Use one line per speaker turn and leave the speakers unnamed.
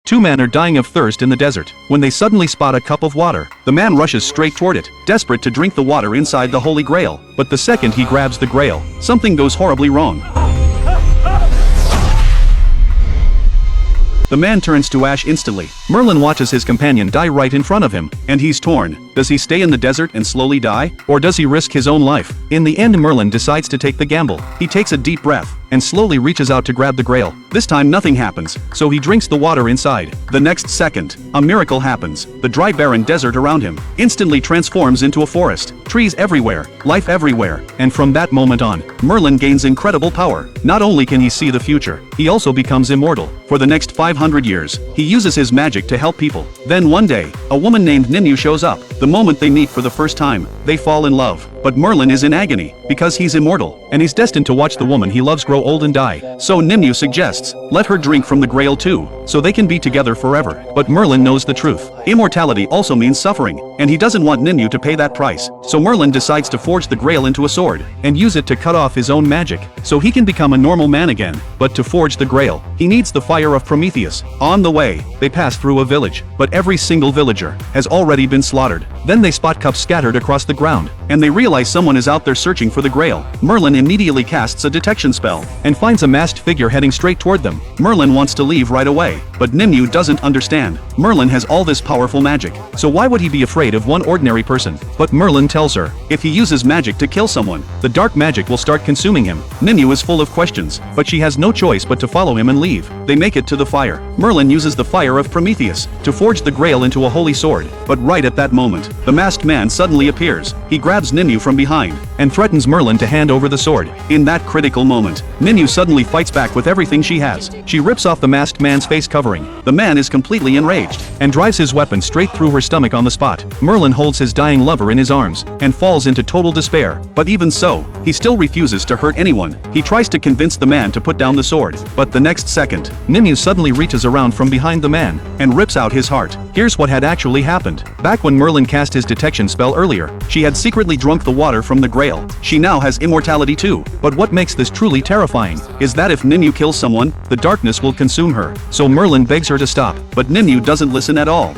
Two men are dying of thirst in the desert when they suddenly spot a cup of water. The man rushes straight toward it, desperate to drink the water inside the Holy Grail. But the second he grabs the Grail, something goes horribly wrong. The man turns to ash instantly. Merlin watches his companion die right in front of him, and he's torn. Does he stay in the desert and slowly die, or does he risk his own life? In the end, Merlin decides to take the gamble. He takes a deep breath and slowly reaches out to grab the Grail. This time nothing happens, so he drinks the water inside. The next second, a miracle happens. The dry barren desert around him instantly transforms into a forest. Trees everywhere, life everywhere, and from that moment on, Merlin gains incredible power. Not only can he see the future, he also becomes immortal. For the next 500 years, he uses his magic to help people. Then one day, a woman named Nimue shows up. The moment they meet for the first time, they fall in love. But Merlin is in agony, because he's immortal, and he's destined to watch the woman he loves grow old and die. So Nimue suggests, let her drink from the Grail too, so they can be together forever. But Merlin knows the truth. Immortality also means suffering, and he doesn't want Nimue to pay that price. So Merlin decides to forge the Grail into a sword, and use it to cut off his own magic, so he can become a normal man again. But to forge the Grail, he needs the fire of Prometheus. On the way, they pass through a village, but every single villager has already been slaughtered. Then they spot cups scattered across the ground, and they realize someone is out there searching for the Grail. Merlin immediately casts a detection spell, and finds a masked figure heading straight toward them. Merlin wants to leave right away, but Nimue doesn't understand. Merlin has all this powerful magic, so why would he be afraid of one ordinary person? But Merlin tells her, if he uses magic to kill someone, the dark magic will start consuming him. Nimue is full of questions, but she has no choice but to follow him and leave. They make it to the fire. Merlin uses the fire of Prometheus to forge the Grail into a holy sword, but right at that moment, the masked man suddenly appears. He grabs Nimue from behind, and threatens Merlin to hand over the sword. In that critical moment, Nimue suddenly fights back with everything she has. She rips off the masked man's face covering. The man is completely enraged, and drives his weapon straight through her stomach on the spot. Merlin holds his dying lover in his arms, and falls into total despair. But even so, he still refuses to hurt anyone. He tries to convince the man to put down the sword, but the next second, Nimue suddenly reaches around from behind the man, and rips out his heart. Here's what had actually happened. Back when Merlin cast his detection spell earlier, she had secretly drunk the water from the Grail. She now has immortality too. But what makes this truly terrifying is that if Nimue kills someone, the darkness will consume her. So Merlin begs her to stop, but Nimue doesn't listen at all.